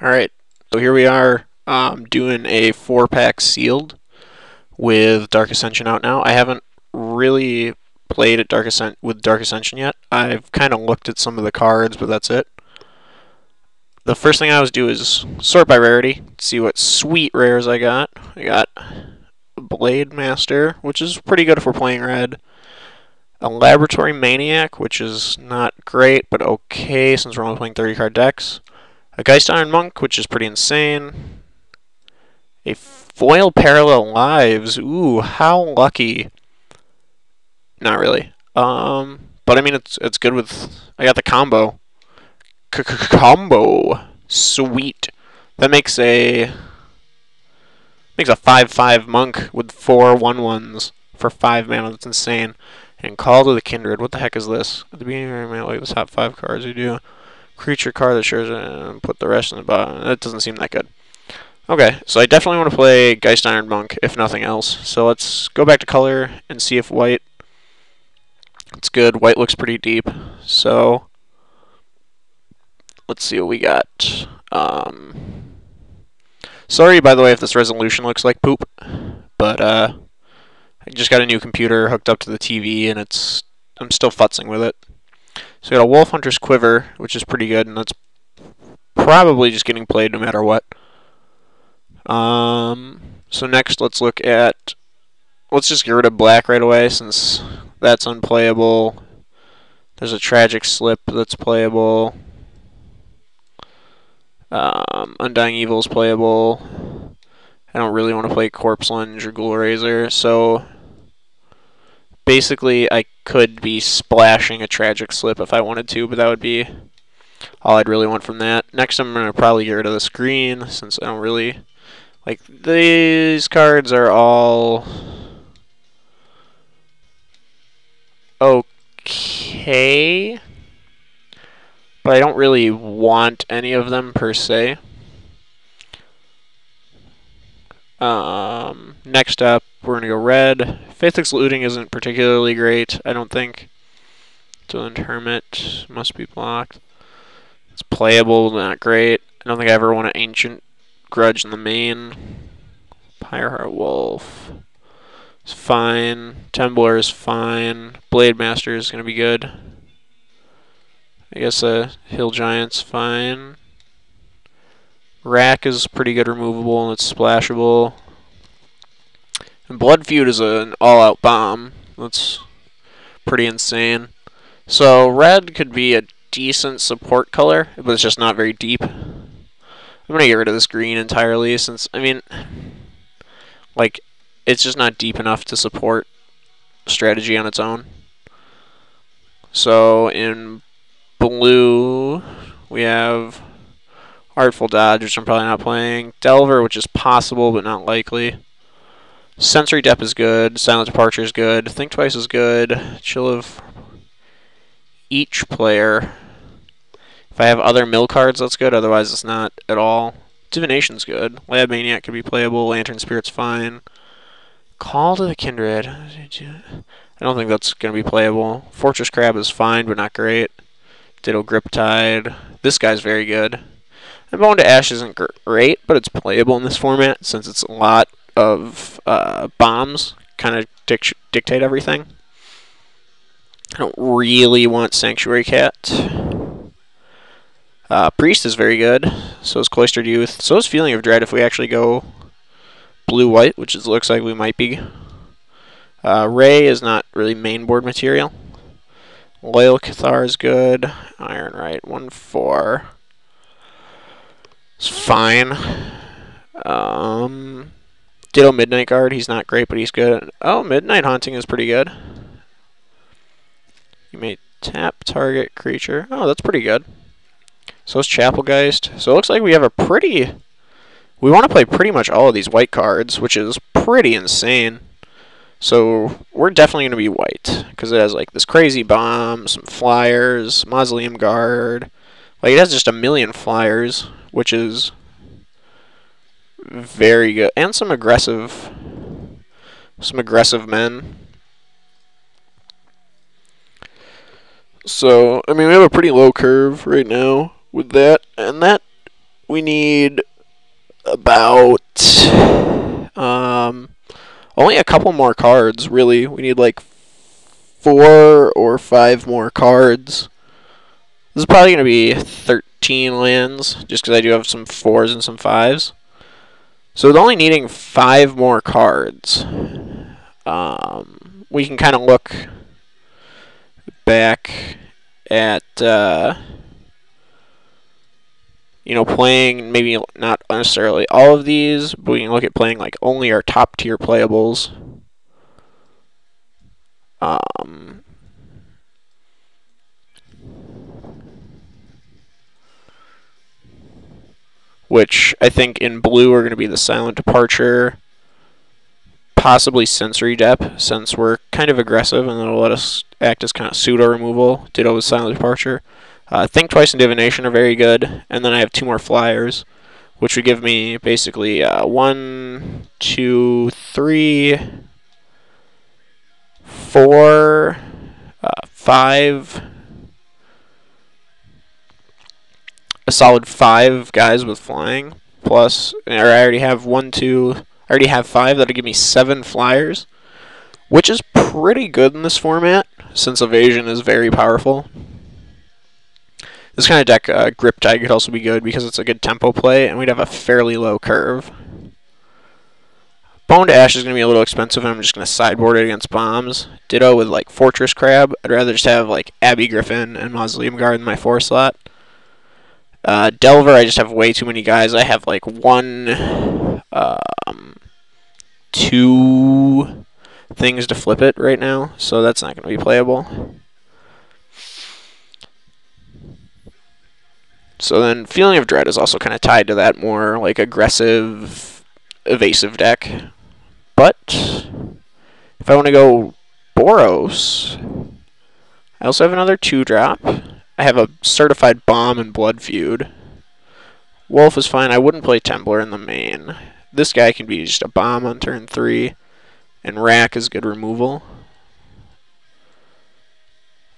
Alright, so here we are doing a 4-pack sealed with Dark Ascension out now. I haven't really played at with Dark Ascension yet. I've kind of looked at some of the cards, but that's it. The first thing I always do is sort by rarity, see what sweet rares I got. I got Blade Master, which is pretty good if we're playing red. A Laboratory Maniac, which is not great, but okay since we're only playing 30-card decks. A Geist Iron Monk, which is pretty insane. A Foil Parallel Lives. Ooh, how lucky. Not really. But I mean, it's good with. I got the combo. Combo. Sweet. That makes a 5/5 monk with 4 1/1s for 5 mana. That's insane. And Call to the Kindred. What the heck is this? At the beginning of your like the top 5 cards you do. Creature card that shares and put the rest in the bottom. That doesn't seem that good. Okay, so I definitely want to play Geist Iron Monk, if nothing else. So let's go back to color and see if white. It's good. White looks pretty deep. So let's see what we got. Sorry, by the way, if this resolution looks like poop, but I just got a new computer hooked up to the TV, and I'm still futzing with it. So we got a Wolf Hunter's Quiver, which is pretty good, and that's probably just getting played no matter what. So next, let's look at. Let's just get rid of black right away since that's unplayable. There's a Tragic Slip that's playable. Undying Evil is playable. I don't really want to play Corpse Lunge or Ghoul Razor, so basically I could be splashing a Tragic Slip if I wanted to, but that would be all I'd really want from that. Next, I'm going to probably get rid of the screen since I don't really. Like, these cards are all okay, but I don't really want any of them per se. Next up, we're going to go red. Faithless Looting isn't particularly great, I don't think. Dylan Hermit must be blocked. It's playable, not great. I don't think I ever want an Ancient Grudge in the main. Pyreheart Wolf is fine. Temblor is fine. Blade Master is going to be good. I guess Hill Giant's fine. Rack is pretty good removable and it's splashable. And Blood Feud is an all-out bomb. That's pretty insane. So red could be a decent support color, but it's just not very deep. I'm going to get rid of this green entirely since, I mean, like, it's just not deep enough to support strategy on its own. So in blue, we have Artful Dodge, which I'm probably not playing. Delver, which is possible but not likely. Sensory Depth is good. Silent Departure is good. Think Twice is good. Chill of each player. If I have other mill cards, that's good. Otherwise, it's not at all. Divination's good. Lab Maniac could be playable. Lantern Spirit's fine. Call to the Kindred. I don't think that's going to be playable. Fortress Crab is fine, but not great. Ditto Griptide. This guy's very good. And Bone to Ash isn't great, but it's playable in this format since it's a lot of bombs. Kind of dictate everything. I don't really want Sanctuary Cat. Priest is very good. So is Cloistered Youth. So is Feeling of Dread if we actually go blue-white, which it looks like we might be. Ray is not really main board material. Loyal Cathar is good. Iron Right 1/4. It's fine. Ditto Midnight Guard. He's not great, but he's good. Oh, Midnight Haunting is pretty good. You may tap target creature. Oh, that's pretty good. So is Chapelgeist. So it looks like we have a pretty. We want to play pretty much all of these white cards, which is pretty insane. So we're definitely going to be white because it has like this crazy bomb, some flyers, Mausoleum Guard. Like it has just a million flyers, which is very good, and some aggressive men. So I mean we have a pretty low curve right now with that, and that we need about only a couple more cards, really. We need like 4 or 5 more cards. This is probably going to be 13 lands, just because I do have some 4s and some 5s. So with only needing 5 more cards, we can kind of look back at, playing maybe not necessarily all of these, but we can look at playing like only our top tier playables. Which I think in blue are going to be the Silent Departure, possibly Sensory Dep, since we're kind of aggressive and it'll let us act as kind of pseudo removal. Ditto with Silent Departure. Think Twice and Divination are very good, and then I have 2 more flyers, which would give me basically 1, 2, 3, 4, 5. A solid 5 guys with flying, plus, or I already have 1, 2, I already have 5, that'll give me 7 flyers, which is pretty good in this format, since evasion is very powerful. This kind of deck, Grip Tide, could also be good because it's a good tempo play, and we'd have a fairly low curve. Bone to Ash is going to be a little expensive, and I'm just going to sideboard it against bombs. Ditto with, like, Fortress Crab. I'd rather just have, like, Abbey Griffin and Mausoleum Guard in my 4 slot. Delver, I just have way too many guys. I have, like, 1, 2 things to flip it right now, so that's not going to be playable. So then Feeling of Dread is also kind of tied to that more, like, aggressive, evasive deck. But if I want to go Boros, I also have another 2-drop. I have a Certified Bomb and Blood Feud. Wolf is fine. I wouldn't play Temblor in the main. This guy can be just a bomb on turn 3, and Rack is good removal.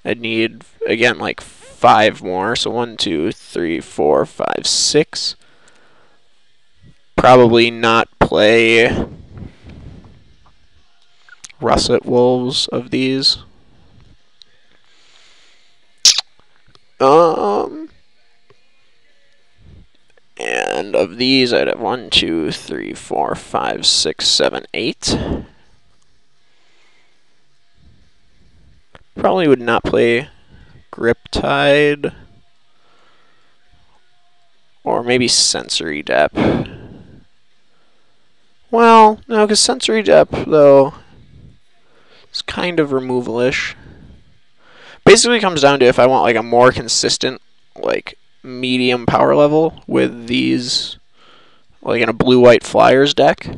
I'd need, again, like 5 more, so 1, 2, 3, 4, 5, 6. Probably not play Russet Wolves of these. And of these, I'd have 1, 2, 3, 4, 5, 6, 7, 8. Probably would not play Grip Tide. Or maybe Sensory Dep. Well, no, because Sensory Dep, though, is kind of removal-ish. Basically, it comes down to if I want like a more consistent, like, medium power level with these, like in a blue-white Flyers deck,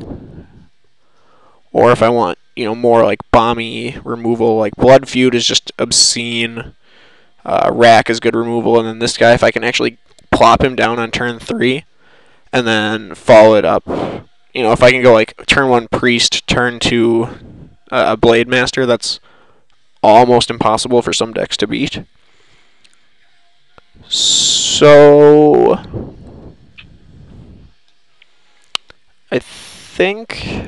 or if I want, more like bomby removal, like Blood Feud is just obscene, Rack is good removal, and then this guy, if I can actually plop him down on turn 3, and then follow it up, if I can go like turn 1 Priest, turn 2 Blade Master, that's almost impossible for some decks to beat. So I think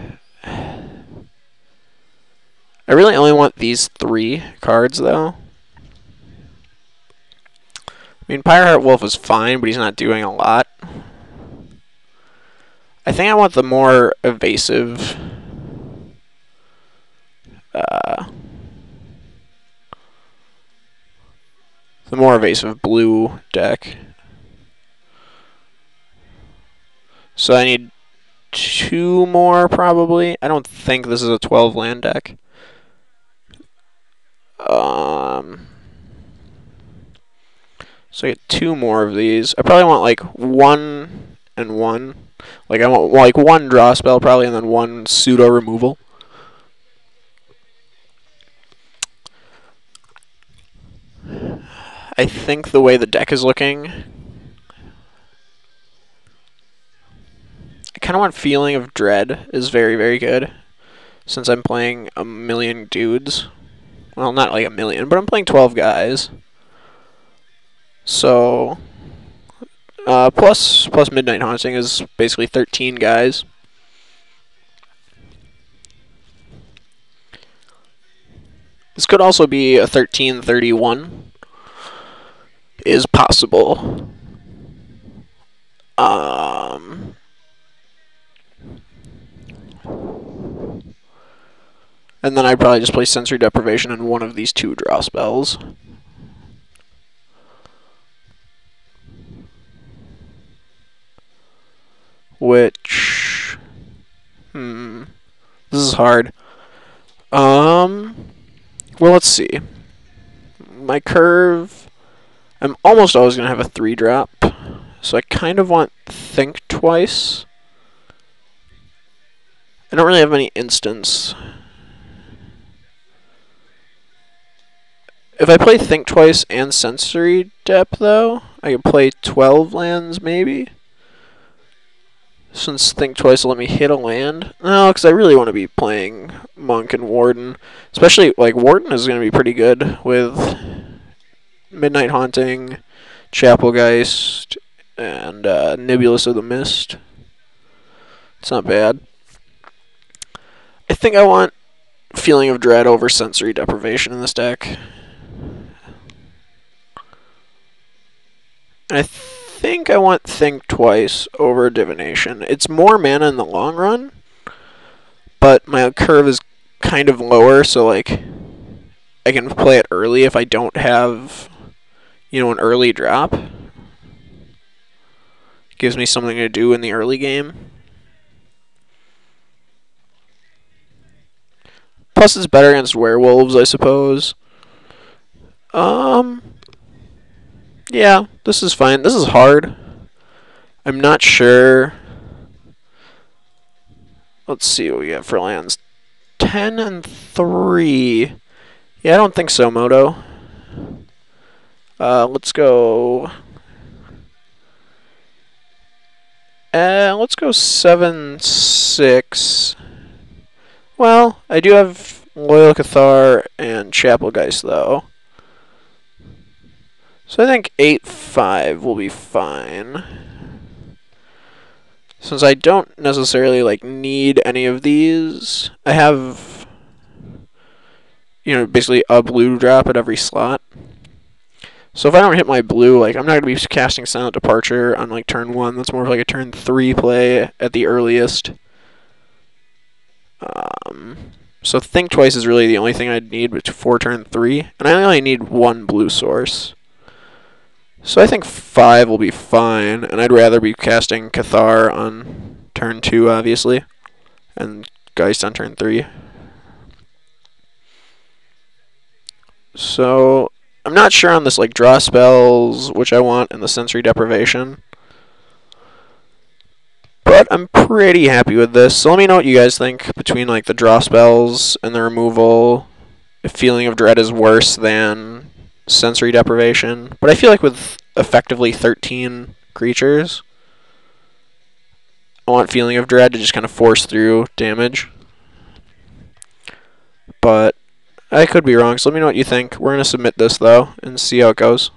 I really only want these 3 cards, though. I mean, Pyreheart Wolf is fine, but he's not doing a lot. I think I want the more evasive blue deck. So I need 2 more, probably. I don't think this is a 12 land deck. So I get 2 more of these. I probably want like 1 and 1. Like I want like 1 draw spell probably, and then 1 pseudo removal. I think the way the deck is looking, I kind of want Feeling of Dread is very, very good, since I'm playing a million dudes. Well, not like a million, but I'm playing 12 guys. So Plus Midnight Haunting is basically 13 guys. This could also be a 1331. Is possible. And then I'd probably just play Sensory Deprivation in one of these two draw spells. Which... This is hard. Well, let's see. My curve... I'm almost always going to have a 3-drop. So I kind of want Think Twice. I don't really have many instants. If I play Think Twice and Sensory Dep, though, I could play 12 lands, maybe. Since Think Twice will let me hit a land. No, because I really want to be playing Monk and Warden. Especially, like, Warden is going to be pretty good with Midnight Haunting, Chapelgeist, and Nebulous of the Mist. It's not bad. I think I want Feeling of Dread over Sensory Deprivation in this deck. I think I want Think Twice over Divination. It's more mana in the long run, but my curve is kind of lower, so like I can play it early if I don't have, an early drop. It gives me something to do in the early game. Plus it's better against werewolves, I suppose. Yeah, this is fine. This is hard. I'm not sure. Let's see what we get for lands. 10 and 3. Yeah, I don't think so, Moto. Let's go... let's go 7-6. Well, I do have Loyal Cathar and Chapelgeist, though. So I think 8-5 will be fine. Since I don't necessarily need any of these, I have basically a blue drop at every slot. So if I don't hit my blue, I'm not going to be casting Silent Departure on turn 1. That's more of a turn 3 play at the earliest. So Think Twice is really the only thing I'd need for turn 3, and I only need one blue source. So I think 5 will be fine, and I'd rather be casting Cathar on turn 2, obviously, and Geist on turn 3. So I'm not sure on this draw spells, which I want, and the Sensory Deprivation. But I'm pretty happy with this. So let me know what you guys think between the draw spells and the removal. If Feeling of Dread is worse than Sensory Deprivation. But I feel like with effectively 13 creatures, I want Feeling of Dread to just kind of force through damage. But I could be wrong, so let me know what you think. We're going to submit this, though, and see how it goes.